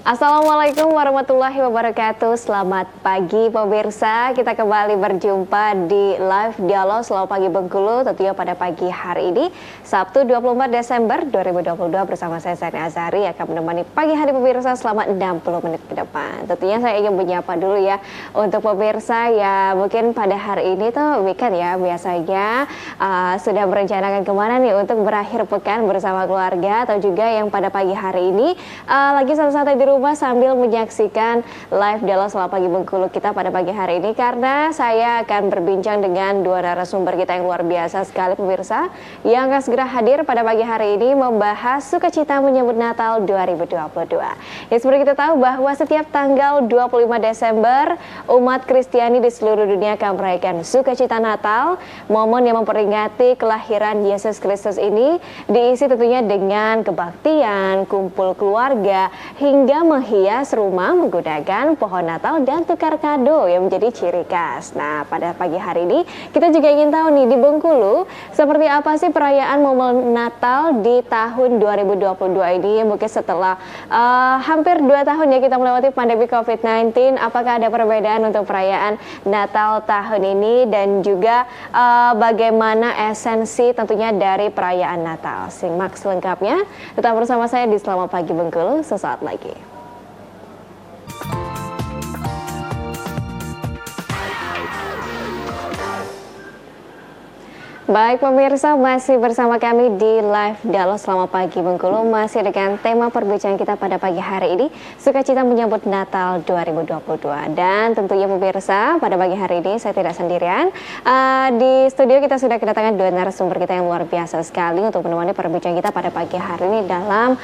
Assalamualaikum warahmatullahi wabarakatuh. Selamat pagi pemirsa. Kita kembali berjumpa di live dialog Selamat Pagi Bengkulu. Tentunya pada pagi hari ini Sabtu 24 Desember 2022 bersama saya Sani Azari akan menemani pagi hari pemirsa selama 60 menit ke depan. Tentunya saya ingin menyapa dulu ya untuk pemirsa ya mungkin pada hari ini tuh weekend ya biasanya sudah merencanakan kemana nih untuk berakhir pekan bersama keluarga atau juga yang pada pagi hari ini lagi santai-santai di rumah sambil menyaksikan live dialog Selamat Pagi Bengkulu kita pada pagi hari ini, karena saya akan berbincang dengan dua narasumber kita yang luar biasa sekali pemirsa yang akan segera hadir pada pagi hari ini membahas sukacita menyambut Natal 2022. Ya, seperti kita tahu bahwa setiap tanggal 25 Desember umat Kristiani di seluruh dunia akan merayakan sukacita Natal, momen yang memperingati kelahiran Yesus Kristus ini diisi tentunya dengan kebaktian, kumpul keluarga, hingga menghias rumah menggunakan pohon Natal dan tukar kado yang menjadi ciri khas. Nah, pada pagi hari ini kita juga ingin tahu nih di Bengkulu seperti apa sih perayaan momen Natal di tahun 2022 ini. Mungkin setelah hampir 2 tahun ya kita melewati pandemi COVID-19, apakah ada perbedaan untuk perayaan Natal tahun ini dan juga bagaimana esensi tentunya dari perayaan Natal. Simak selengkapnya tetap bersama saya di Selamat Pagi Bengkulu sesaat lagi. Baik pemirsa, masih bersama kami di live dialog Selamat Pagi Bengkulu, masih dengan tema perbincangan kita pada pagi hari ini, sukacita menyambut Natal 2022. Dan tentunya pemirsa, pada pagi hari ini saya tidak sendirian. Di studio kita sudah kedatangan dua narasumber kita yang luar biasa sekali untuk menemani perbincangan kita pada pagi hari ini dalam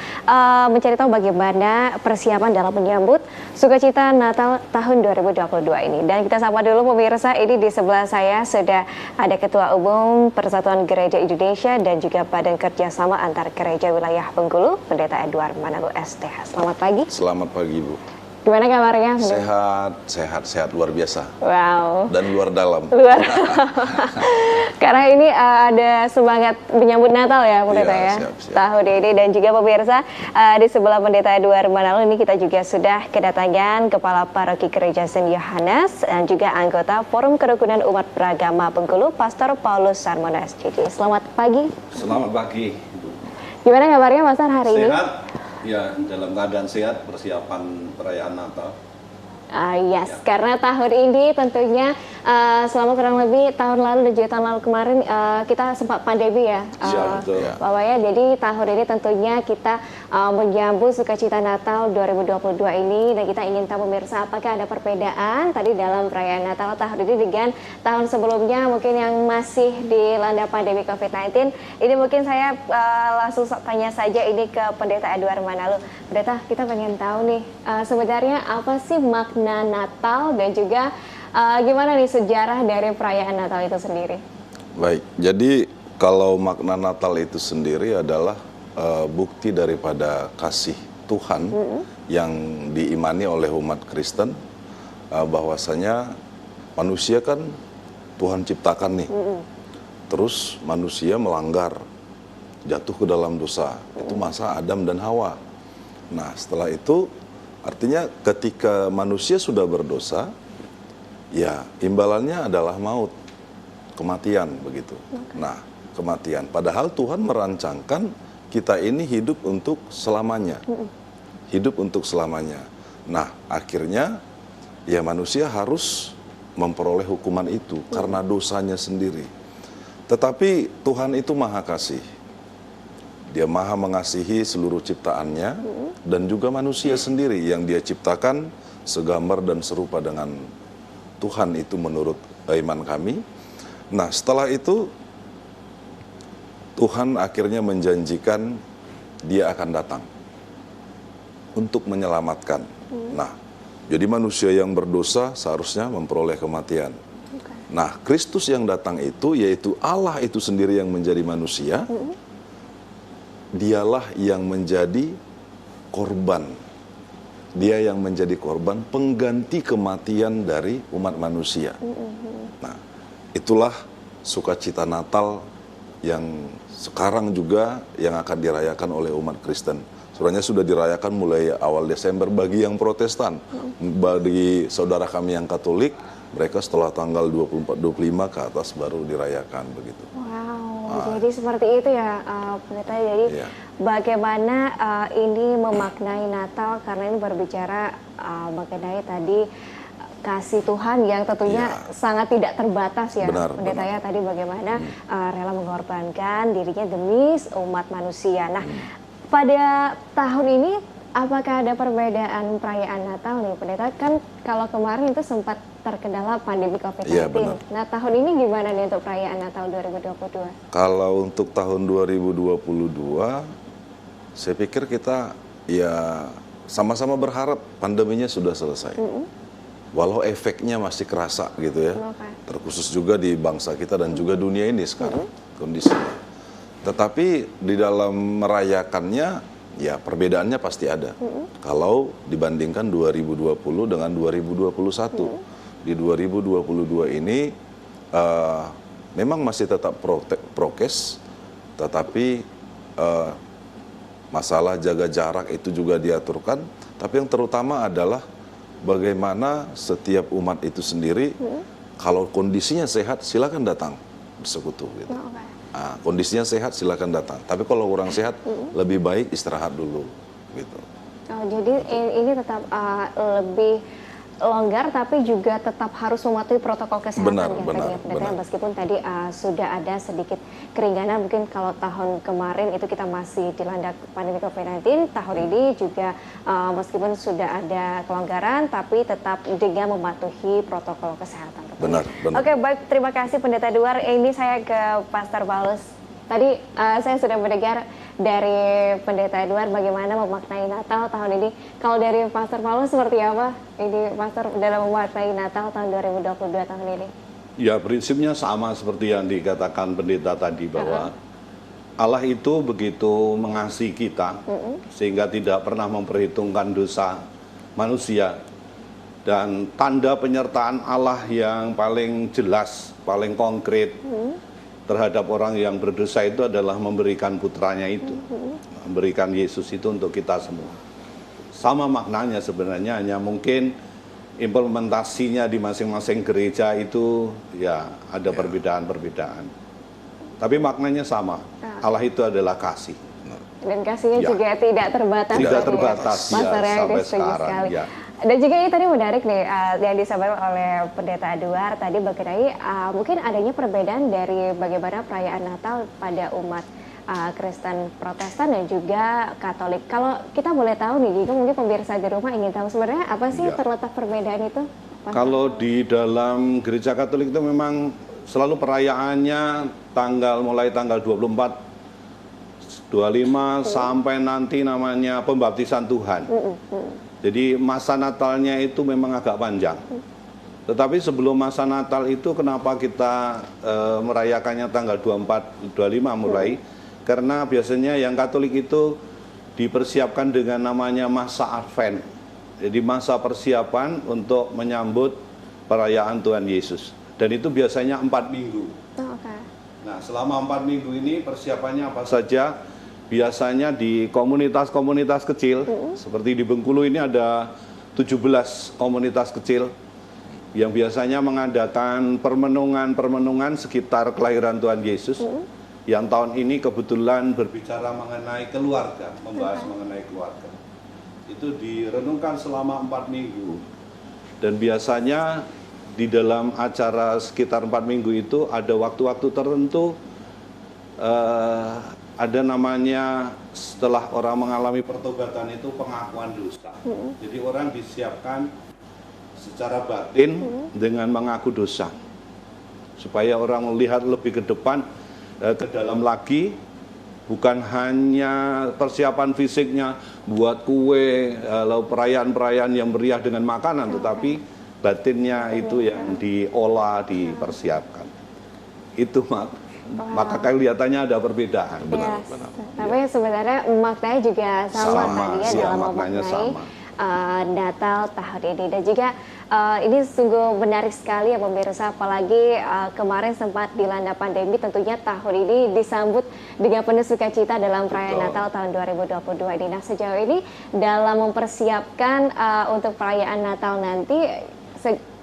mencari tahu bagaimana persiapan dalam menyambut sukacita Natal tahun 2022 ini. Dan kita sapa dulu pemirsa, ini di sebelah saya sudah ada Ketua Umum Persatuan Gereja Indonesia dan juga Badan Kerjasama Antar Gereja Wilayah Bengkulu, Pendeta Edward Manalu STH. Selamat pagi. Selamat pagi, Bu. Gimana kabarnya? Sehat luar biasa. Wow. Dan luar dalam. Luar dalam. Karena ini ada semangat menyambut Natal ya, Pendeta ya. Siap. Tahun ini dan juga pemirsa di sebelah Pendeta Edward Manalu ini kita juga sudah kedatangan Kepala Paroki Gereja Saint Yohanes dan juga anggota Forum Kerukunan Umat Beragama Bengkulu, Pastor Paulus Sarmono SJJ. Selamat pagi. Selamat pagi, Ibu. Gimana kabarnya Pastor hari ini? Sehat? Ya, dalam keadaan sehat, persiapan perayaan Natal. Yes, ya. Karena tahun ini tentunya selama kurang lebih tahun lalu dan juga tahun lalu kemarin kita sempat pandemi ya, betul. Bapak ya. Jadi tahun ini tentunya kita menyambut sukacita Natal 2022 ini, dan kita ingin tahu pemirsa apakah ada perbedaan tadi dalam perayaan Natal tahun ini dengan tahun sebelumnya mungkin yang masih dilanda pandemi COVID-19. Ini mungkin saya langsung tanya saja ini ke Pendeta Edward Manalu. Pendeta, kita pengen tahu nih sebenarnya apa sih makna Natal dan juga gimana nih sejarah dari perayaan Natal itu sendiri? Baik, jadi kalau makna Natal itu sendiri adalah bukti daripada kasih Tuhan yang diimani oleh umat Kristen, bahwasanya manusia kan Tuhan ciptakan nih, terus manusia melanggar, jatuh ke dalam dosa, itu masa Adam dan Hawa. Nah setelah itu artinya ketika manusia sudah berdosa, ya imbalannya adalah maut, kematian begitu. Nah kematian, padahal Tuhan merancangkan kita ini hidup untuk selamanya, hidup untuk selamanya. Nah akhirnya ya manusia harus memperoleh hukuman itu karena dosanya sendiri. Tetapi Tuhan itu maha kasih. Dia maha mengasihi seluruh ciptaannya dan juga manusia sendiri yang dia ciptakan segambar dan serupa dengan Tuhan itu menurut iman kami. Nah setelah itu Tuhan akhirnya menjanjikan dia akan datang untuk menyelamatkan. Nah jadi manusia yang berdosa seharusnya memperoleh kematian. Nah Kristus yang datang itu yaitu Allah itu sendiri yang menjadi manusia. Dialah yang menjadi korban. Dia yang menjadi korban pengganti kematian dari umat manusia. Nah, itulah sukacita Natal yang sekarang juga yang akan dirayakan oleh umat Kristen. Sebenarnya sudah dirayakan mulai awal Desember bagi yang Protestan. Bagi saudara kami yang Katolik, mereka setelah tanggal 24-25 ke atas baru dirayakan begitu. Wow, jadi seperti itu ya Pendeta. Jadi bagaimana ini memaknai Natal, karena ini berbicara mengenai tadi kasih Tuhan yang tentunya sangat tidak terbatas ya. Benar, Pendeta ya, tadi bagaimana rela mengorbankan dirinya demi umat manusia. Nah, pada tahun ini apakah ada perbedaan perayaan Natal nih Pendeta? Kan kalau kemarin itu sempat terkendala pandemi COVID-19. Iya, benar. Nah, tahun ini gimana nih untuk perayaan Natal 2022? Kalau untuk tahun 2022, saya pikir kita ya sama-sama berharap pandeminya sudah selesai. Walau efeknya masih kerasa gitu ya, terkhusus juga di bangsa kita dan juga dunia ini sekarang kondisinya. Tetapi di dalam merayakannya, ya perbedaannya pasti ada. Kalau dibandingkan 2020 dengan 2021, di 2022 ini memang masih tetap prokes, tetapi masalah jaga jarak itu juga diaturkan. Tapi yang terutama adalah bagaimana setiap umat itu sendiri, kalau kondisinya sehat silakan datang bersekutu gitu. Nah, kondisinya sehat silakan datang. Tapi kalau kurang sehat lebih baik istirahat dulu gitu. Oh, jadi ini tetap lebih longgar tapi juga tetap harus mematuhi protokol kesehatan benar. Meskipun tadi sudah ada sedikit keringanan, mungkin kalau tahun kemarin itu kita masih dilanda pandemi COVID-19, tahun ini juga meskipun sudah ada kelonggaran tapi tetap dengan mematuhi protokol kesehatan. Benar. Oke, baik, terima kasih Pendeta Edward. Ini saya ke Pastor Paulus. Tadi saya sudah mendengar dari Pendeta Edward bagaimana memaknai Natal tahun ini. Kalau dari Pastor Paulus seperti apa ini Pastor dalam memaknai Natal tahun 2022 tahun ini? Ya, prinsipnya sama seperti yang dikatakan pendeta tadi, bahwa Allah itu begitu mengasihi kita sehingga tidak pernah memperhitungkan dosa manusia. Dan tanda penyertaan Allah yang paling jelas, paling konkret terhadap orang yang berdosa itu adalah memberikan putranya itu, memberikan Yesus itu untuk kita semua. Sama maknanya sebenarnya, hanya mungkin implementasinya di masing-masing gereja itu ya ada perbedaan-perbedaan. Tapi maknanya sama, Allah itu adalah kasih. Dan kasihnya juga tidak terbatas. Tidak terbatas ya, sampai sekarang. Ya. Dan juga ini tadi menarik nih yang disampaikan oleh Pendeta Edward tadi mengenai mungkin adanya perbedaan dari bagaimana perayaan Natal pada umat Kristen Protestan dan juga Katolik. Kalau kita boleh tahu nih, Giko, mungkin pemirsa di rumah ingin tahu sebenarnya apa sih terletak perbedaan itu? Kalau di dalam gereja Katolik itu memang selalu perayaannya mulai tanggal 24 25 sampai nanti namanya pembaptisan Tuhan. Jadi masa Natalnya itu memang agak panjang. Tetapi sebelum masa Natal itu kenapa kita merayakannya tanggal 24, 25 mulai? Karena biasanya yang Katolik itu dipersiapkan dengan namanya masa Advent. Jadi masa persiapan untuk menyambut perayaan Tuhan Yesus. Dan itu biasanya 4 minggu. Nah, selama 4 minggu ini persiapannya apa saja? Biasanya di komunitas-komunitas kecil, seperti di Bengkulu ini ada 17 komunitas kecil yang biasanya mengadakan permenungan sekitar kelahiran Tuhan Yesus. Yang tahun ini kebetulan berbicara mengenai keluarga, membahas mengenai keluarga. Itu direnungkan selama 4 minggu. Dan biasanya di dalam acara sekitar 4 minggu itu ada waktu-waktu tertentu, ada namanya setelah orang mengalami pertobatan itu pengakuan dosa. Jadi orang disiapkan secara batin dengan mengaku dosa. Supaya orang melihat lebih ke depan, ke dalam lagi, bukan hanya persiapan fisiknya, buat kue, lalu perayaan-perayaan yang meriah dengan makanan, tetapi batinnya itu yang diolah, dipersiapkan. Itu maka kelihatannya ada perbedaan. Benar. Tapi sebenarnya maknanya juga sama tadi ya dalam memaknai Natal tahun ini. Dan juga ini sungguh menarik sekali ya pemirsa, apalagi kemarin sempat dilanda pandemi, tentunya tahun ini disambut dengan penuh sukacita dalam perayaan Natal tahun 2022 ini. Nah, sejauh ini dalam mempersiapkan untuk perayaan Natal nanti,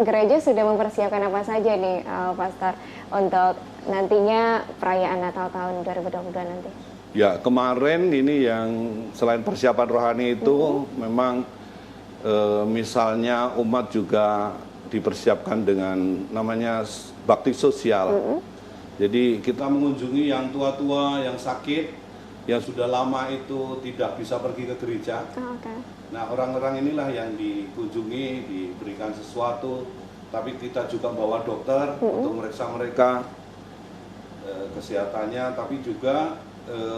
gereja sudah mempersiapkan apa saja nih, Pastor, untuk nantinya perayaan Natal tahun 2022 nanti? Ya, kemarin ini yang selain persiapan rohani itu memang misalnya umat juga dipersiapkan dengan namanya bakti sosial. Jadi kita mengunjungi yang tua-tua, yang sakit, yang sudah lama itu tidak bisa pergi ke gereja. Nah, orang-orang inilah yang dikunjungi, diberikan sesuatu, tapi kita juga bawa dokter untuk meriksa mereka kesehatannya, tapi juga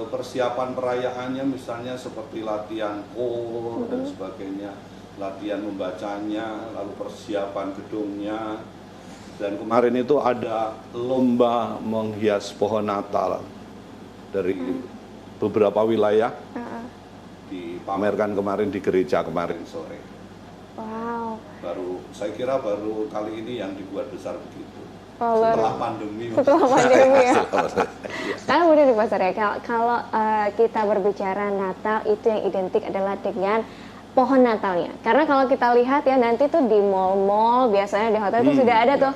persiapan perayaannya misalnya seperti latihan kor dan sebagainya, latihan membacanya, lalu persiapan gedungnya. Dan kemarin itu ada lomba menghias pohon Natal dari beberapa wilayah, dipamerkan kemarin di gereja kemarin sore. Wow. Saya kira baru kali ini yang dibuat besar begitu. Setelah pandemi. Setelah pandemi ya. Nah, benar nih Pastor ya, kalau kita berbicara Natal itu yang identik adalah dengan pohon Natalnya. Karena kalau kita lihat ya nanti tuh di mall-mall, biasanya di hotel itu sudah ada tuh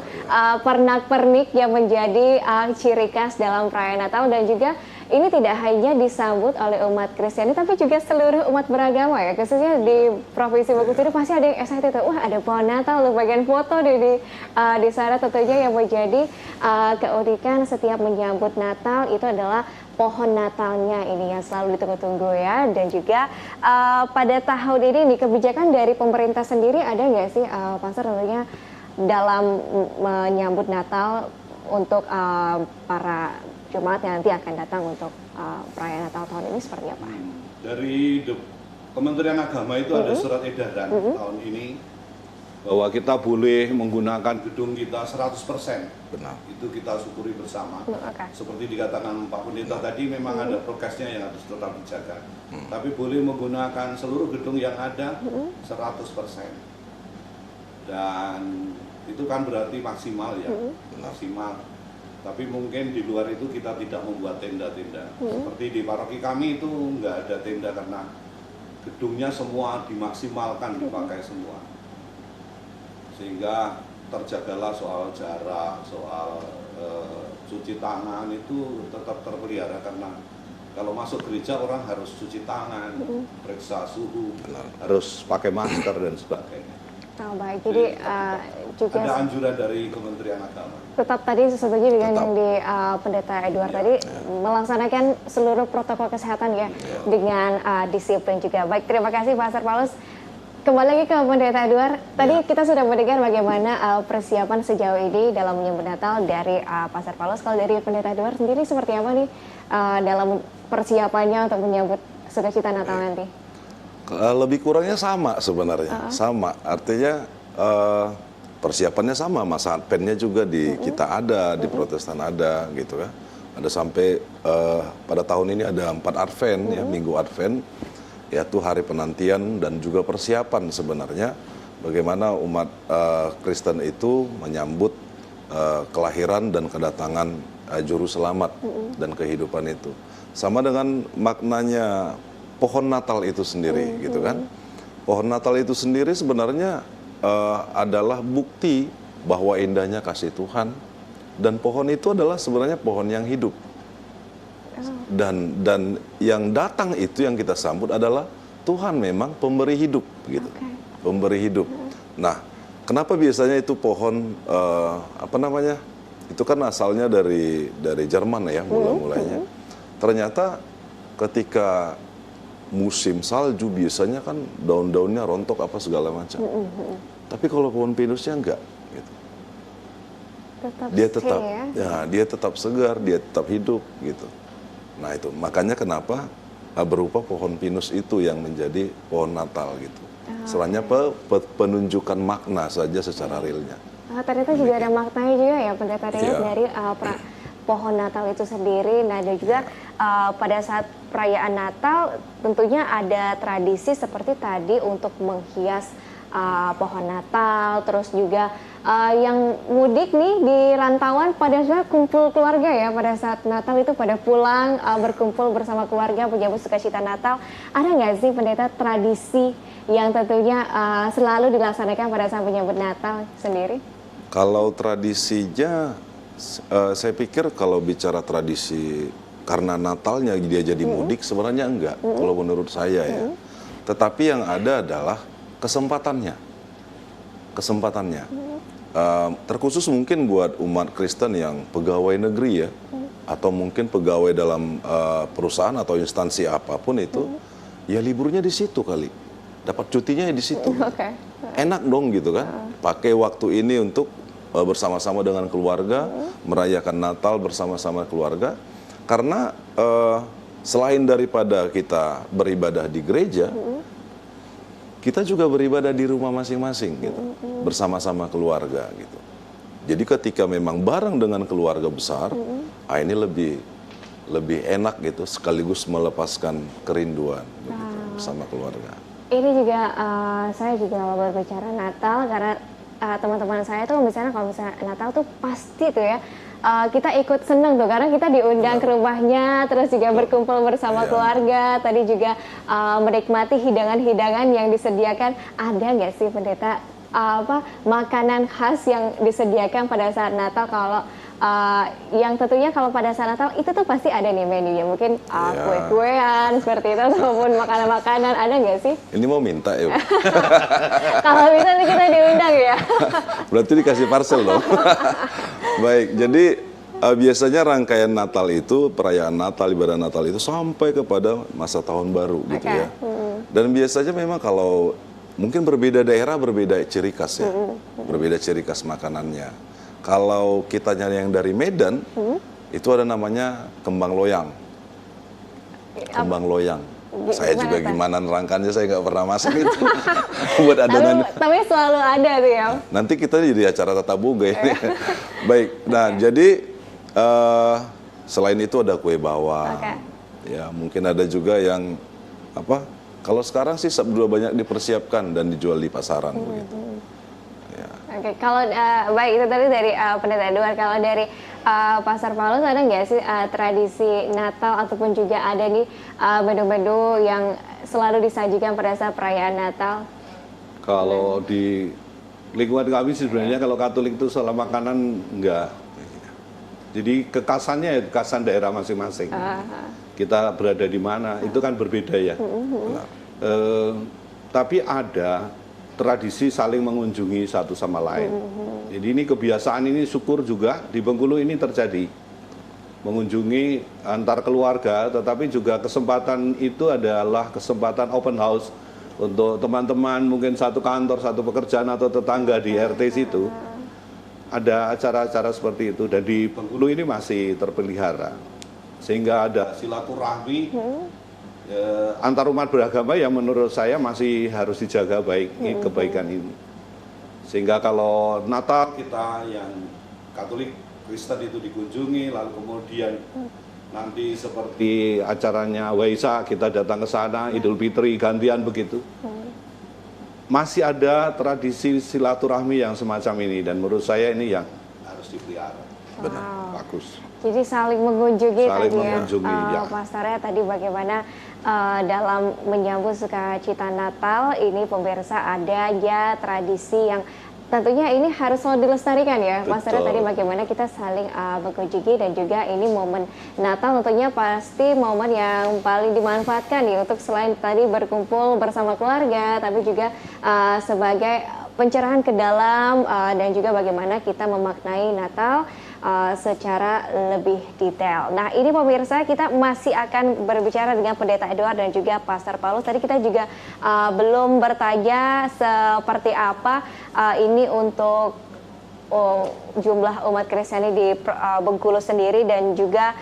pernak-pernik yang menjadi ciri khas dalam perayaan Natal. Dan juga ini tidak hanya disambut oleh umat Kristiani, tapi juga seluruh umat beragama ya. Khususnya di Provinsi Bengkulu ini pasti ada yang excited, wah ada pohon Natal, loh bagian foto di sana. Tentunya yang menjadi keunikan setiap menyambut Natal itu adalah pohon Natalnya ini yang selalu ditunggu-tunggu ya. Dan juga pada tahun ini nih, kebijakan dari pemerintah sendiri ada nggak sih Pastor tentunya dalam menyambut Natal untuk para jemaat yang nanti akan datang untuk perayaan Natal tahun ini seperti apa? Dari Kementerian Agama itu ada surat edaran tahun ini bahwa kita boleh menggunakan gedung kita 100%. Benar. Itu kita syukuri bersama. Seperti dikatakan Pak Pendeta tadi, memang ada prokesnya yang harus tetap dijaga. Tapi boleh menggunakan seluruh gedung yang ada 100%. Dan itu kan berarti maksimal ya, maksimal. Tapi mungkin di luar itu kita tidak membuat tenda-tenda. Seperti di paroki kami itu nggak ada tenda karena gedungnya semua dimaksimalkan, dipakai semua. Sehingga terjagalah soal jarak, soal cuci tangan itu tetap terpelihara, karena kalau masuk gereja orang harus cuci tangan, periksa suhu, harus pakai masker dan sebagainya. Oh, baik, jadi juga ada anjuran dari Kementerian Agama. Tetap tadi setuju dengan yang di Pendeta Edward tadi, melaksanakan seluruh protokol kesehatan ya, dengan disiplin juga. Baik, terima kasih Pastor Paulus. Kembali lagi ke Pendeta Edward. Tadi kita sudah mendengar bagaimana persiapan sejauh ini dalam menyambut Natal dari Pastor Paulus. Kalau dari Pendeta Edward sendiri seperti apa nih dalam persiapannya untuk menyambut sukacita Natal nanti? Lebih kurangnya sama sebenarnya, sama. Artinya persiapannya sama, masa Adventnya juga di kita ada, di Protestan ada, gitu kan. Ada sampai pada tahun ini ada 4 Advent, ya, Minggu Advent, yaitu hari penantian dan juga persiapan sebenarnya bagaimana umat Kristen itu menyambut kelahiran dan kedatangan Juru Selamat dan kehidupan itu. Sama dengan maknanya pohon Natal itu sendiri, gitu kan. Pohon Natal itu sendiri sebenarnya adalah bukti bahwa indahnya kasih Tuhan, dan pohon itu adalah sebenarnya pohon yang hidup. Dan yang datang itu yang kita sambut adalah Tuhan memang pemberi hidup, gitu. Pemberi hidup. Nah, kenapa biasanya itu pohon apa namanya? Itu kan asalnya dari Jerman ya, mulainya. Ternyata ketika musim salju biasanya kan daun-daunnya rontok apa segala macam. Tapi kalau pohon pinusnya enggak, gitu. Dia tetap segar, dia tetap hidup, gitu. Nah itu makanya kenapa berupa pohon pinus itu yang menjadi pohon Natal, gitu. Selainnya penunjukan makna saja secara realnya. Ternyata juga ada maknanya juga ya Pendeta Edward dari pohon Natal itu sendiri. Nah, dan juga pada saat perayaan Natal tentunya ada tradisi seperti tadi untuk menghias pohon Natal, terus juga yang mudik nih di rantauan pada saat kumpul keluarga ya, pada saat Natal itu pada pulang berkumpul bersama keluarga menyambut sukacita Natal. Ada nggak sih pendeta tradisi yang tentunya selalu dilaksanakan pada saat menyambut Natal sendiri? Kalau tradisinya, saya pikir kalau bicara tradisi karena Natalnya dia jadi mudik, sebenarnya enggak, kalau menurut saya ya. Tetapi yang ada adalah kesempatannya. Terkhusus mungkin buat umat Kristen yang pegawai negeri ya, atau mungkin pegawai dalam perusahaan atau instansi apapun itu, ya liburnya di situ kali. Dapat cutinya di situ. Enak dong gitu kan. Pakai waktu ini untuk bersama-sama dengan keluarga, merayakan Natal bersama-sama keluarga. Karena selain daripada kita beribadah di gereja, kita juga beribadah di rumah masing-masing gitu, bersama-sama keluarga gitu. Jadi ketika memang bareng dengan keluarga besar, ini lebih enak gitu, sekaligus melepaskan kerinduan begitu, bersama keluarga. Ini juga saya juga kalau berbicara Natal, karena teman-teman saya tuh misalnya kalau misalnya Natal tuh pasti tuh ya kita ikut seneng tuh karena kita diundang ke rumahnya, terus juga berkumpul bersama keluarga, tadi juga menikmati hidangan-hidangan yang disediakan. Ada nggak sih pendeta makanan khas yang disediakan pada saat Natal? Kalau yang tentunya kalau pada saat Natal itu tuh pasti ada nih menunya, mungkin kue-kuean seperti itu ataupun makanan-makanan, ada nggak sih? Ini mau minta ya? Kalau bisa nih kita diundang ya. Berarti dikasih parcel dong. Baik, jadi biasanya rangkaian Natal itu, perayaan Natal, ibadah Natal itu sampai kepada masa tahun baru gitu ya. Dan biasanya memang kalau mungkin berbeda daerah, berbeda ciri khas ya. Berbeda ciri khas makanannya. Kalau kita nyari yang dari Medan, itu ada namanya kembang loyang. Kembang loyang. Saya juga gimana nerangkannya, saya nggak pernah masak itu. Buat adonan. Tapi selalu ada tuh ya. Nanti kita di acara Tata Boga ini. Baik, nah jadi selain itu ada kue bawang. Ya mungkin ada juga yang apa? Kalau sekarang sih sudah banyak dipersiapkan dan dijual di pasaran begitu. Oke, kalau baik itu tadi dari Pendeta Edward. Kalau dari Pastor Paulus ada nggak sih tradisi Natal ataupun juga ada nih menu-menu yang selalu disajikan pada saat perayaan Natal? Kalau di lingkungan kami sebenarnya kalau Katolik itu soal makanan enggak. Jadi kekasannya ya kekasan daerah masing-masing. Kita berada di mana itu kan berbeda ya. Tapi ada tradisi saling mengunjungi satu sama lain. Jadi ini kebiasaan ini syukur juga di Bengkulu ini terjadi. Mengunjungi antar keluarga, tetapi juga kesempatan itu adalah kesempatan open house untuk teman-teman mungkin satu kantor, satu pekerjaan atau tetangga di RT situ. Ada acara-acara seperti itu dan di Bengkulu ini masih terpelihara. Sehingga ada silaturahmi antar umat beragama yang menurut saya masih harus dijaga baik kebaikan ini. Sehingga kalau Natal kita yang Katolik Kristen itu dikunjungi, lalu kemudian nanti seperti acaranya Waisak kita datang ke sana, Idul Fitri gantian begitu. Masih ada tradisi silaturahmi yang semacam ini dan menurut saya ini yang harus dipelihara. Benar, bagus. Jadi saling mengunjungi saling tadi mengunjungi, ya. Pastornya tadi bagaimana dalam menyambut sukacita Natal ini pemirsa ada ya tradisi yang tentunya ini harus selalu dilestarikan ya. Pastornya tadi bagaimana kita saling mengunjungi dan juga ini momen Natal tentunya pasti momen yang paling dimanfaatkan nih untuk selain tadi berkumpul bersama keluarga tapi juga sebagai pencerahan ke dalam dan juga bagaimana kita memaknai Natal secara lebih detail. Nah ini pemirsa kita masih akan berbicara dengan Pendeta Edward dan juga Pastor Paulus. Tadi kita juga belum bertanya seperti apa ini untuk jumlah umat Kristiani di Bengkulu sendiri dan juga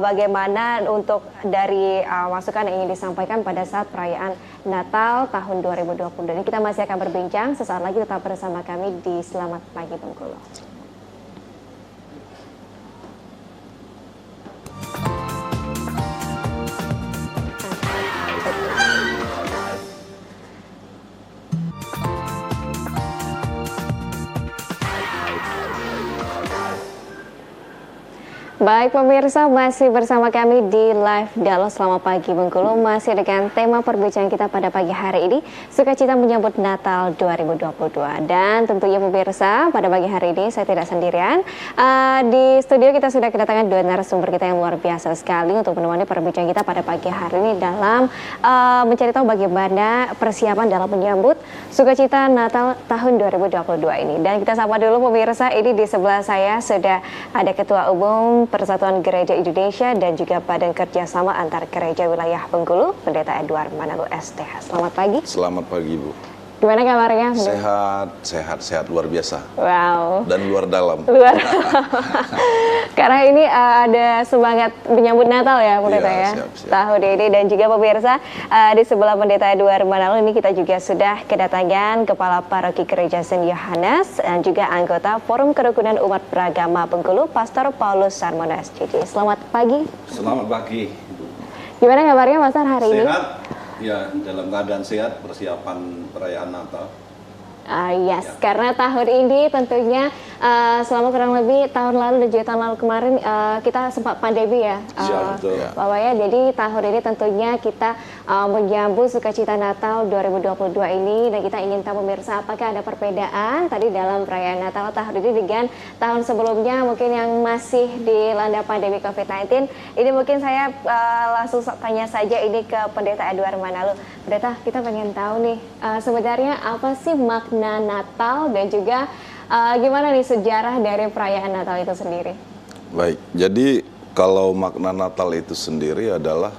bagaimana untuk dari masukan yang ingin disampaikan pada saat perayaan Natal tahun 2020. Dan kita masih akan berbincang sesaat lagi, tetap bersama kami di Selamat Pagi Bengkulu. Baik pemirsa, masih bersama kami di Live Dialog Selamat Pagi Bengkulu, masih dengan tema perbincangan kita pada pagi hari ini, sukacita menyambut Natal 2022. Dan tentunya pemirsa, pada pagi hari ini saya tidak sendirian. Di studio kita sudah kedatangan dua narasumber kita yang luar biasa sekali untuk menemani perbincangan kita pada pagi hari ini dalam mencari tahu bagaimana persiapan dalam menyambut sukacita Natal tahun 2022 ini. Dan kita sapa dulu pemirsa, ini di sebelah saya sudah ada Ketua Umum Persatuan Gereja Indonesia dan juga Badan Kerjasama Antar Gereja Wilayah Bengkulu, Pendeta Edward Manalu STH. Selamat pagi. Selamat pagi, Bu. Gimana kabarnya? Sehat luar biasa. Wow. Dan luar dalam. Luar Karena ini ada semangat menyambut Natal ya, Pendeta ya. Siap. Tahun ini, dan juga pemirsa di sebelah Pendeta Edward Manalu ini kita juga sudah kedatangan Kepala Paroki Gereja Saint Yohanes dan juga anggota Forum Kerukunan Umat Beragama Bengkulu, Pastor Paulus Sarmono SJJ. Selamat pagi. Selamat pagi. Gimana kabarnya Pastor hari ini? Sehat? Ya, dalam keadaan sehat, persiapan perayaan Natal. Yes, karena tahun ini tentunya selama kurang lebih tahun lalu dan juga tahun lalu kemarin kita sempat pandemi ya, Betul. Bapak ya. Jadi tahun ini tentunya kita menyambut sukacita Natal 2022 ini, dan kita ingin tahu pemirsa apakah ada perbedaan tadi dalam perayaan Natal tahun ini dengan tahun sebelumnya mungkin yang masih dilanda pandemi COVID-19. Ini mungkin saya langsung tanya saja ini ke Pendeta Edward Manalu. Pendeta, kita pengen tahu nih sebenarnya apa sih makna Natal dan juga gimana nih sejarah dari perayaan Natal itu sendiri? Baik, jadi kalau makna Natal itu sendiri adalah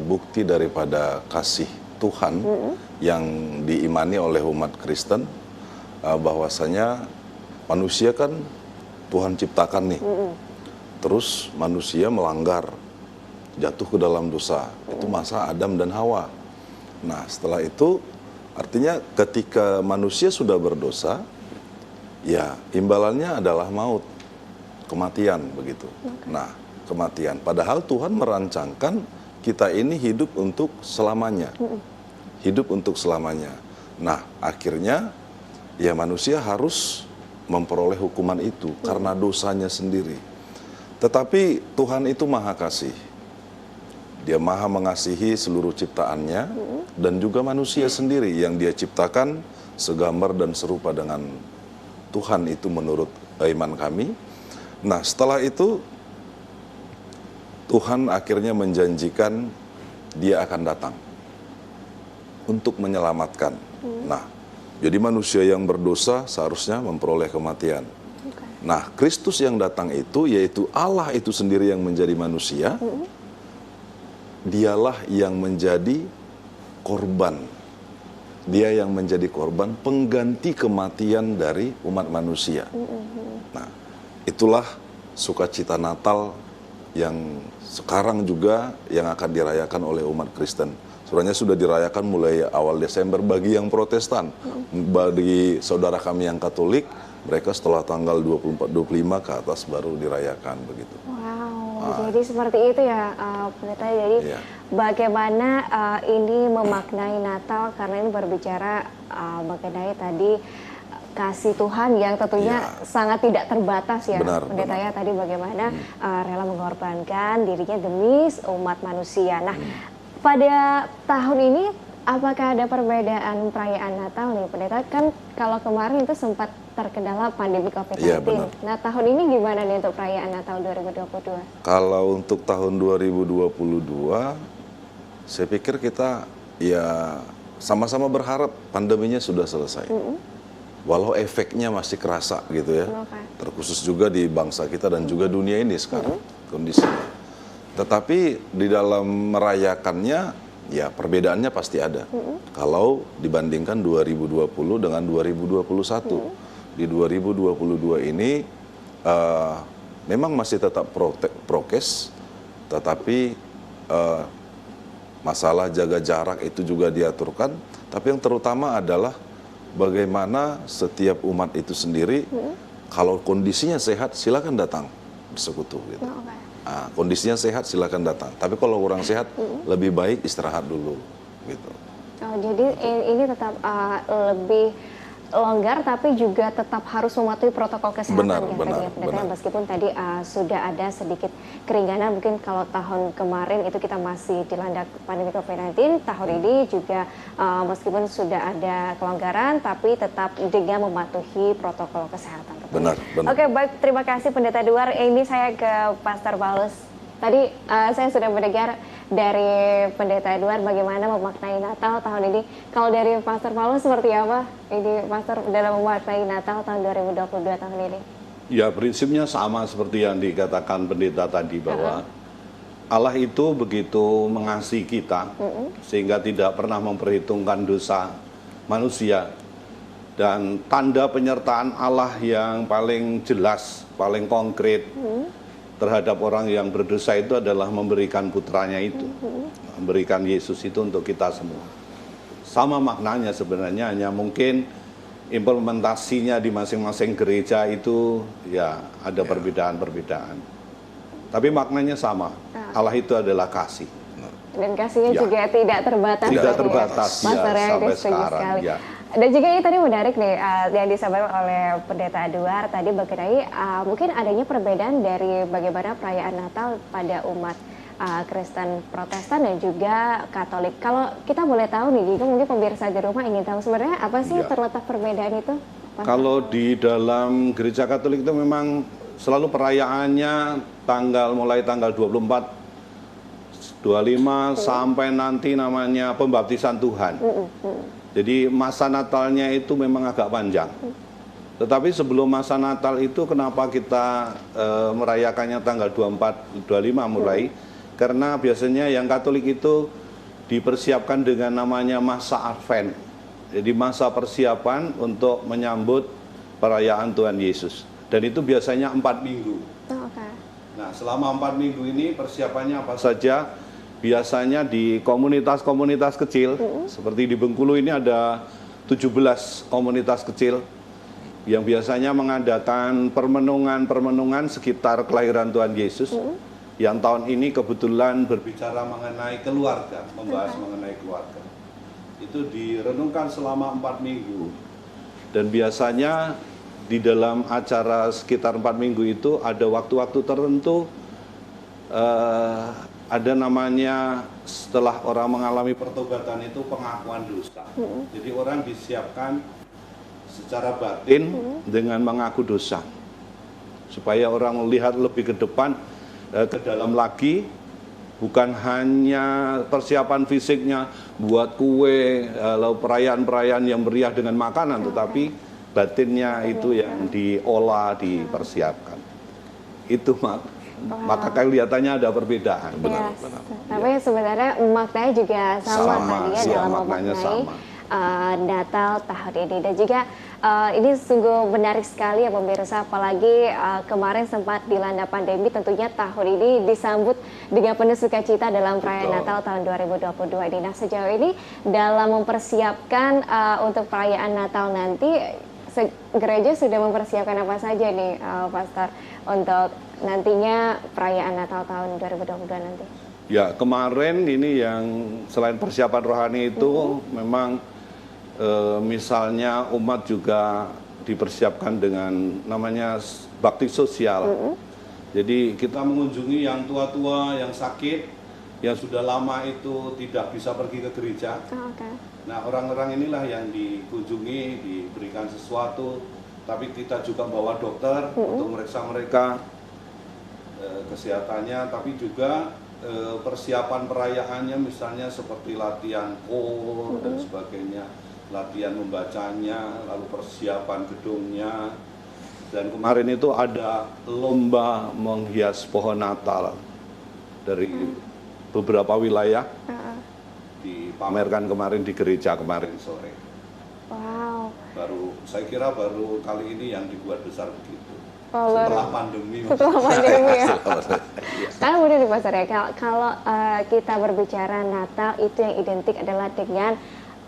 bukti daripada kasih Tuhan yang diimani oleh umat Kristen, bahwasanya manusia kan Tuhan ciptakan nih, terus manusia melanggar, jatuh ke dalam dosa, itu masa Adam dan Hawa. Nah setelah itu artinya ketika manusia sudah berdosa, ya imbalannya adalah maut, kematian begitu. Nah kematian, padahal Tuhan merancangkan kita ini hidup untuk selamanya, hidup untuk selamanya. Nah akhirnya ya manusia harus memperoleh hukuman itu karena dosanya sendiri. Tetapi Tuhan itu maha kasih. Dia maha mengasihi seluruh ciptaannya dan juga manusia sendiri yang dia ciptakan segambar dan serupa dengan Tuhan, itu menurut iman kami. Nah setelah itu Tuhan akhirnya menjanjikan dia akan datang untuk menyelamatkan. Nah jadi manusia yang berdosa seharusnya memperoleh kematian. Nah Kristus yang datang itu, yaitu Allah itu sendiri yang menjadi manusia, dialah yang menjadi korban. Dia yang menjadi korban pengganti kematian dari umat manusia. Nah, itulah sukacita Natal yang sekarang juga yang akan dirayakan oleh umat Kristen. Sebenarnya sudah dirayakan mulai awal Desember bagi yang Protestan. Bagi saudara kami yang Katolik, mereka setelah tanggal 24-25 ke atas baru dirayakan begitu. Jadi seperti itu ya, Pendeta. Jadi bagaimana ini memaknai Natal, karena ini berbicara mengenai tadi kasih Tuhan yang tentunya sangat tidak terbatas ya, Pendeta ya. Tadi bagaimana rela mengorbankan dirinya demi umat manusia. Nah, pada tahun ini apakah ada perbedaan perayaan Natal nih, Pendeta? Kan kalau kemarin itu sempat terkendala pandemi COVID-19. Iya, benar. Nah, tahun ini gimana nih untuk perayaan Natal 2022? Kalau untuk tahun 2022, saya pikir kita ya sama-sama berharap pandeminya sudah selesai. Walau efeknya masih kerasa gitu ya. Terkhusus juga di bangsa kita dan juga dunia ini sekarang kondisinya. Tetapi di dalam merayakannya, ya perbedaannya pasti ada. Kalau dibandingkan 2020 dengan 2021. Di 2022 ini memang masih tetap prokes, tetapi masalah jaga jarak itu juga diaturkan. Tapi yang terutama adalah bagaimana setiap umat itu sendiri, kalau kondisinya sehat silakan datang bersekutu gitu. Nah, kondisinya sehat silakan datang. Tapi kalau kurang sehat lebih baik istirahat dulu gitu. Oh, jadi ini tetap lebih longgar tapi juga tetap harus mematuhi protokol kesehatan Benar, ya benar, tadi ya pendeta, benar. meskipun tadi sudah ada sedikit keringanan mungkin kalau tahun kemarin itu kita masih dilanda pandemi COVID-19, tahun ini juga meskipun sudah ada kelonggaran tapi tetap dengan mematuhi protokol kesehatan. Benar, benar. Oke, baik, terima kasih Pendeta Edward. Ini saya ke Pastor Paulus. Tadi saya sudah mendengar dari Pendeta Edward bagaimana memaknai Natal tahun ini. Kalau dari Pastor Paulus seperti apa ini Pastor dalam memaknai Natal tahun 2022 tahun ini? Ya, prinsipnya sama seperti yang dikatakan pendeta tadi bahwa Allah itu begitu mengasihi kita sehingga tidak pernah memperhitungkan dosa manusia. Dan tanda penyertaan Allah yang paling jelas, paling konkret terhadap orang yang berdosa itu adalah memberikan putranya itu, memberikan Yesus itu untuk kita semua. Sama maknanya sebenarnya, hanya mungkin implementasinya di masing-masing gereja itu ya ada perbedaan-perbedaan. Tapi maknanya sama, Allah itu adalah kasih. Dan kasihnya Ya. juga tidak terbatas. Tidak ya, terbatas, ya, Pastor yang sampai setuju sekarang, sekali. ya. Dan juga ini tadi menarik nih yang disampaikan oleh Pendeta Edward tadi mengenai mungkin adanya perbedaan dari bagaimana perayaan Natal pada umat Kristen Protestan dan juga Katolik. Kalau kita boleh tahu nih, juga mungkin pemirsa di rumah ingin tahu sebenarnya apa sih Ya. terletak perbedaan itu? Pastor? Kalau di dalam gereja Katolik itu memang selalu perayaannya mulai tanggal 24, 25 sampai nanti namanya pembaptisan Tuhan. Jadi masa Natalnya itu memang agak panjang. Tetapi sebelum masa Natal itu kenapa kita merayakannya tanggal 24, 25 mulai? Karena biasanya yang Katolik itu dipersiapkan dengan namanya masa Advent. Jadi masa persiapan untuk menyambut perayaan Tuhan Yesus. Dan itu biasanya 4 minggu. Oh, oke. Nah, selama 4 minggu ini persiapannya apa saja? Biasanya di komunitas-komunitas kecil, seperti di Bengkulu ini ada 17 komunitas kecil yang biasanya mengadakan permenungan sekitar kelahiran Tuhan Yesus. Yang tahun ini kebetulan berbicara mengenai keluarga, membahas mengenai keluarga. Itu direnungkan selama 4 minggu. Dan biasanya di dalam acara sekitar 4 minggu itu ada waktu-waktu tertentu, ada namanya setelah orang mengalami pertobatan itu pengakuan dosa. Jadi orang disiapkan secara batin dengan mengaku dosa. Supaya orang melihat lebih ke depan, ke dalam lagi, bukan hanya persiapan fisiknya buat kue, lalu perayaan-perayaan yang meriah dengan makanan, tetapi batinnya itu yang diolah, dipersiapkan. Itu maka kelihatannya ada perbedaan. Benar, benar. Tapi sebenarnya maknanya juga sama tadi ya, dalam maknanya memaknai sama. Natal tahun ini. Dan juga ini sungguh menarik sekali ya pemirsa, apalagi kemarin sempat dilanda pandemi, tentunya tahun ini disambut dengan penuh sukacita dalam perayaan Natal tahun 2022 ini. Nah, sejauh ini dalam mempersiapkan untuk perayaan Natal nanti, gereja sudah mempersiapkan apa saja nih Pastor untuk nantinya perayaan Natal tahun 2022 nanti? Ya, kemarin ini yang selain persiapan rohani itu memang misalnya umat juga dipersiapkan dengan namanya bakti sosial. Jadi kita mengunjungi yang tua-tua, yang sakit, yang sudah lama itu tidak bisa pergi ke gereja. Nah, orang-orang inilah yang dikunjungi, diberikan sesuatu, tapi kita juga bawa dokter untuk meriksa mereka kesehatannya, tapi juga persiapan perayaannya misalnya seperti latihan kor dan sebagainya, latihan membacanya, lalu persiapan gedungnya. Dan kemarin itu ada lomba menghias pohon Natal dari beberapa wilayah, dipamerkan kemarin di gereja kemarin sore. Wow. Saya kira baru kali ini yang dibuat besar begitu. Setelah pandemi. Setelah pandemi ya. Karena udah nih Pastor ya, kalau kita berbicara Natal itu yang identik adalah dengan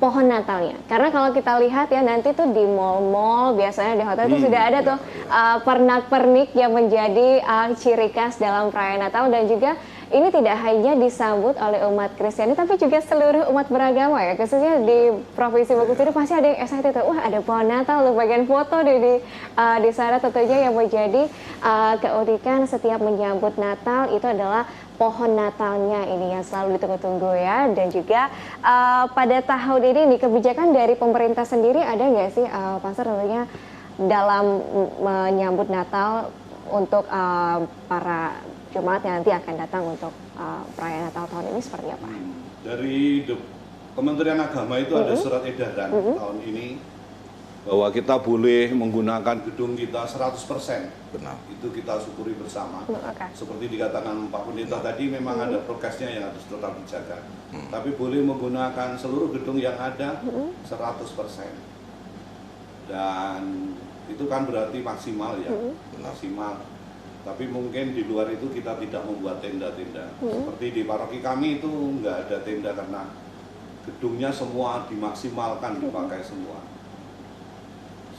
pohon Natalnya. Karena kalau kita lihat ya nanti tuh di mall-mall, biasanya di hotel itu sudah ada tuh pernak-pernik yang menjadi ciri khas dalam perayaan Natal. Dan juga ini tidak hanya disambut oleh umat Kristiani, tapi juga seluruh umat beragama ya, khususnya di Provinsi Bengkulu sendiri pasti ada yang excited tuh, wah ada pohon Natal, lu bagian foto di sana tentunya yang menjadi keunikan setiap menyambut Natal itu adalah pohon Natalnya ini yang selalu ditunggu-tunggu ya. Dan juga pada tahun ini nih kebijakan dari pemerintah sendiri ada nggak sih Pastor tentunya dalam menyambut Natal untuk para jemaat yang nanti akan datang untuk perayaan Natal tahun ini seperti apa? Dari Kementerian Agama itu ada surat edaran tahun ini bahwa kita boleh menggunakan gedung kita 100%. Benar. Itu kita syukuri bersama. Okay. Seperti dikatakan Pak Pendeta tadi, memang ada prokesnya yang harus tetap dijaga. Tapi boleh menggunakan seluruh gedung yang ada 100%. Dan itu kan berarti maksimal ya, maksimal. Tapi mungkin di luar itu kita tidak membuat tenda-tenda. Seperti di paroki kami itu nggak ada tenda karena gedungnya semua dimaksimalkan, dipakai semua.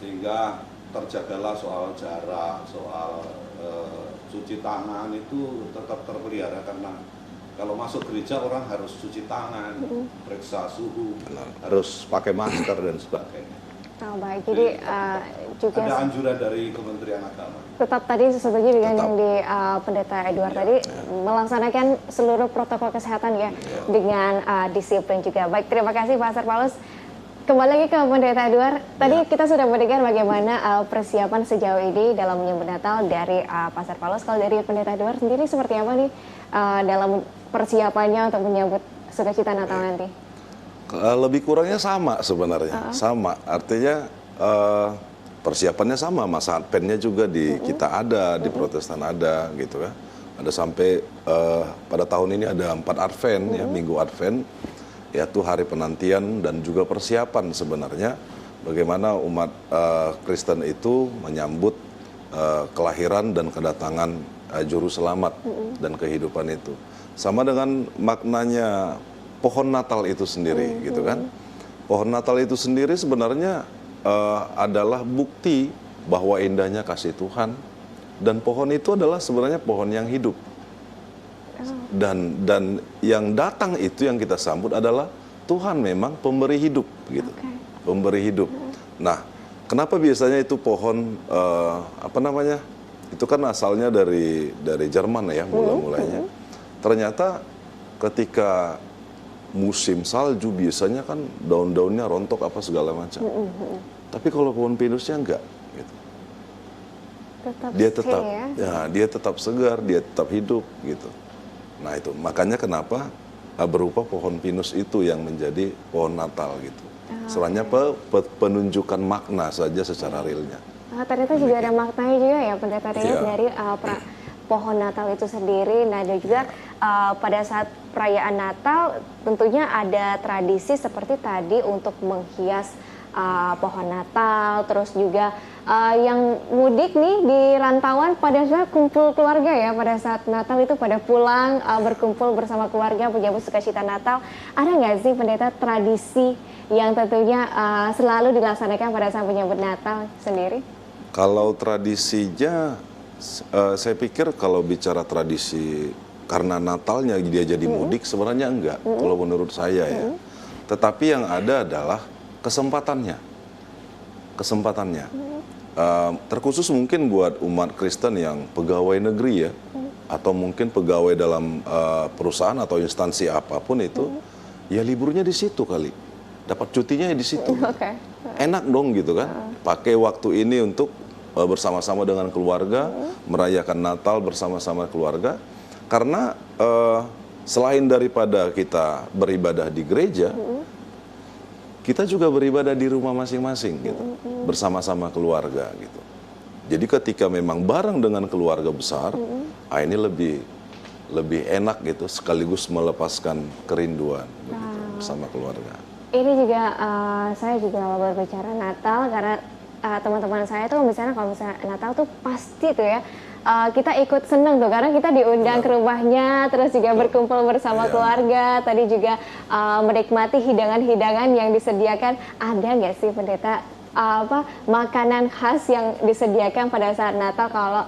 Sehingga terjagalah soal jarak, soal cuci tangan itu tetap terpelihara karena kalau masuk gereja orang harus cuci tangan, periksa suhu, harus pakai masker dan sebagainya. Oh, baik, jadi juga ada anjuran dari Kementerian Agama. Tetap tadi sesuai dengan yang di Pendeta Edward tadi melaksanakan seluruh protokol kesehatan ya dengan disiplin juga. Baik, terima kasih Pastor Paulus. Kembali lagi ke Pendeta Edward, tadi kita sudah mendengar bagaimana persiapan sejauh ini dalam menyambut Natal dari Pastor Paulus. Kalau dari Pendeta Edward sendiri seperti apa nih dalam persiapannya untuk menyambut sukacita Natal nanti? Lebih kurangnya sama sebenarnya, sama. Artinya persiapannya sama, masa Adventnya juga di kita ada, di Protestan ada gitu ya. Ada sampai pada tahun ini ada 4 Advent ya, Minggu Advent. Yaitu hari penantian dan juga persiapan sebenarnya bagaimana umat Kristen itu menyambut kelahiran dan kedatangan Juru Selamat dan kehidupan itu. Sama dengan maknanya pohon Natal itu sendiri gitu kan. Pohon Natal itu sendiri sebenarnya adalah bukti bahwa indahnya kasih Tuhan, dan pohon itu adalah sebenarnya pohon yang hidup. Dan yang datang itu yang kita sambut adalah Tuhan memang pemberi hidup gitu. Pemberi hidup. Nah, kenapa biasanya itu pohon itu kan asalnya dari Jerman ya mulainya. Ternyata ketika musim salju biasanya kan daun-daunnya rontok apa segala macam. Tapi kalau pohon pinusnya enggak gitu. Dia tetap segar, dia tetap hidup gitu. Nah itu makanya kenapa berupa pohon pinus itu yang menjadi pohon Natal gitu. Selainnya penunjukan makna saja secara realnya. Ternyata juga ada maknanya juga ya Pendeta dari pohon Natal itu sendiri. Nah dan juga pada saat perayaan Natal tentunya ada tradisi seperti tadi untuk menghias pohon Natal, terus juga yang mudik nih di rantauan pada saat kumpul keluarga ya, pada saat Natal itu pada pulang berkumpul bersama keluarga menyambut sukacita Natal. Ada nggak sih Pendeta tradisi yang tentunya selalu dilaksanakan pada saat menyambut Natal sendiri? Kalau tradisinya, saya pikir kalau bicara tradisi karena Natalnya dia jadi mudik sebenarnya enggak, kalau menurut saya ya. Tetapi yang ada adalah kesempatannya. Terkhusus mungkin buat umat Kristen yang pegawai negeri ya, atau mungkin pegawai dalam perusahaan atau instansi apapun itu, ya liburnya di situ kali, dapat cutinya di situ. Enak dong gitu kan, pakai waktu ini untuk bersama-sama dengan keluarga, merayakan Natal bersama-sama keluarga, karena selain daripada kita beribadah di gereja, kita juga beribadah di rumah masing-masing gitu, bersama-sama keluarga gitu. Jadi ketika memang bareng dengan keluarga besar, ini lebih enak gitu, sekaligus melepaskan kerinduan begitu, bersama keluarga. Ini juga saya juga berbicara Natal karena teman-teman saya tuh misalnya kalau misalnya Natal tuh pasti tuh ya kita ikut seneng tuh karena kita diundang ke rumahnya, terus juga berkumpul bersama keluarga, tadi juga menikmati hidangan-hidangan yang disediakan. Ada nggak sih Pendeta makanan khas yang disediakan pada saat Natal kalau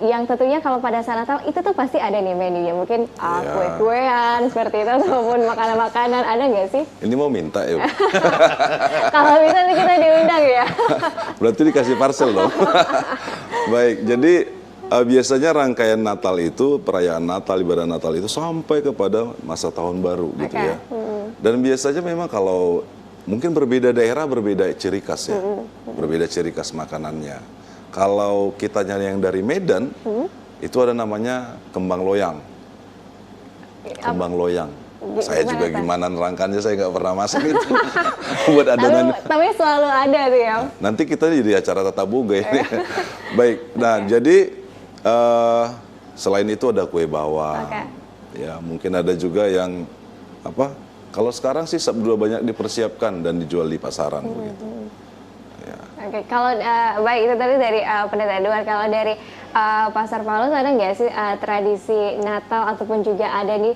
yang tentunya kalau pada saat Natal itu tuh pasti ada nih menunya, mungkin Iya. kue-kuean seperti itu ataupun makanan-makanan, ada nggak sih? Ini mau minta ya, Bu? Kalau misalnya kita diundang ya. Berarti dikasih parcel dong. Baik, jadi biasanya rangkaian Natal itu, perayaan Natal, ibadah Natal itu sampai kepada masa tahun baru gitu Oke. ya. Dan biasanya memang kalau mungkin berbeda daerah berbeda ciri khas ya, berbeda ciri khas makanannya. Kalau kita nyari yang dari Medan, itu ada namanya kembang loyang. Kembang loyang. Saya Gimana juga tuh? gimana nerangkannya, saya nggak pernah masak itu. Buat adonan. Tapi selalu ada tuh ya. Nanti kita di acara tatap muka ini. Baik, nah jadi selain itu ada kue bawang. Oke. Ya, mungkin ada juga yang apa? Kalau sekarang sih sudah banyak dipersiapkan dan dijual di pasaran begitu. Ya. Oke, kalau baik itu tadi dari Pendeta Edward, kalau dari Pastor Paulus ada nggak sih tradisi Natal ataupun juga ada nih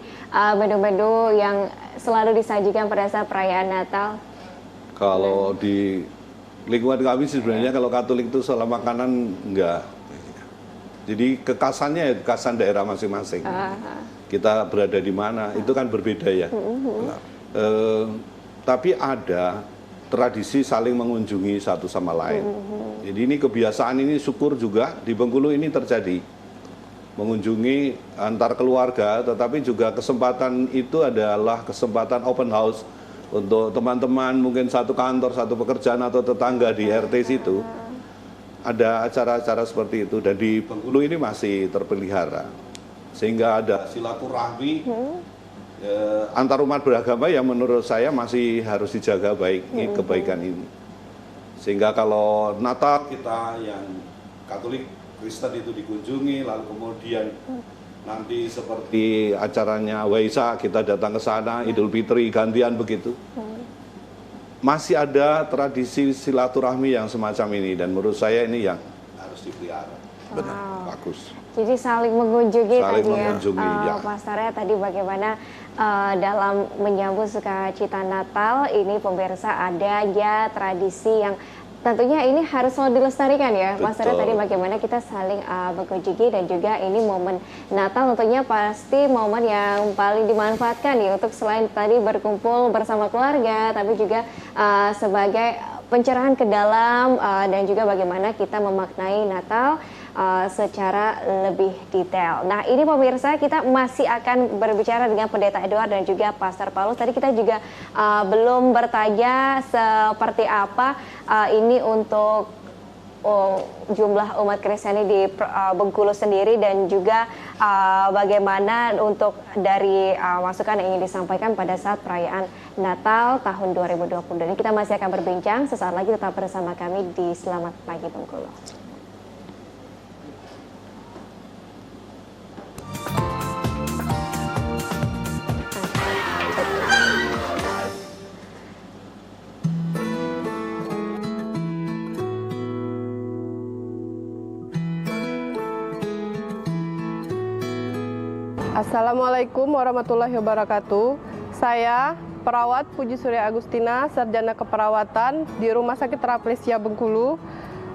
menu-menu yang selalu disajikan pada saat perayaan Natal? Kalau di lingkungan kami sebenarnya kalau Katolik itu soal makanan enggak. Jadi kekasannya ya kekasan daerah masing-masing. Kita berada di mana itu kan berbeda ya. Nah, tapi ada tradisi saling mengunjungi satu sama lain. Jadi ini kebiasaan ini syukur juga di Bengkulu ini terjadi. Mengunjungi antar keluarga, tetapi juga kesempatan itu adalah kesempatan open house untuk teman-teman mungkin satu kantor, satu pekerjaan atau tetangga di RT situ. Ada acara-acara seperti itu dan di Bengkulu ini masih terpelihara. Sehingga ada silaturahmi antar umat beragama yang menurut saya masih harus dijaga baik kebaikan ini. Sehingga kalau Natal kita yang Katolik Kristen itu dikunjungi, lalu kemudian nanti seperti acaranya Waisak kita datang ke sana, Idul Fitri gantian begitu. Masih ada tradisi silaturahmi yang semacam ini dan menurut saya ini yang harus dipelihara. Benar, bagus. Jadi saling mengunjungi Saling tadi mengunjungi, ya. Pastornya tadi bagaimana dalam menyambut sukacita Natal ini pemirsa ada ya tradisi yang tentunya ini harus selalu dilestarikan ya. Pastornya tadi bagaimana kita saling mengunjungi dan juga ini momen Natal tentunya pasti momen yang paling dimanfaatkan ya untuk selain tadi berkumpul bersama keluarga tapi juga sebagai pencerahan ke dalam dan juga bagaimana kita memaknai Natal secara lebih detail. Nah ini pemirsa kita masih akan berbicara dengan Pendeta Edward dan juga Pastor Paulus. Tadi kita juga belum bertanya seperti apa ini untuk jumlah umat Kristiani di Bengkulu sendiri dan juga bagaimana untuk dari masukan yang ingin disampaikan pada saat perayaan Natal tahun 2020. Dan kita masih akan berbincang sesaat lagi, tetap bersama kami di Selamat Pagi Bengkulu. Assalamualaikum warahmatullahi wabarakatuh. Saya perawat Puji Surya Agustina, Sarjana Keperawatan di Rumah Sakit Rafflesia Bengkulu.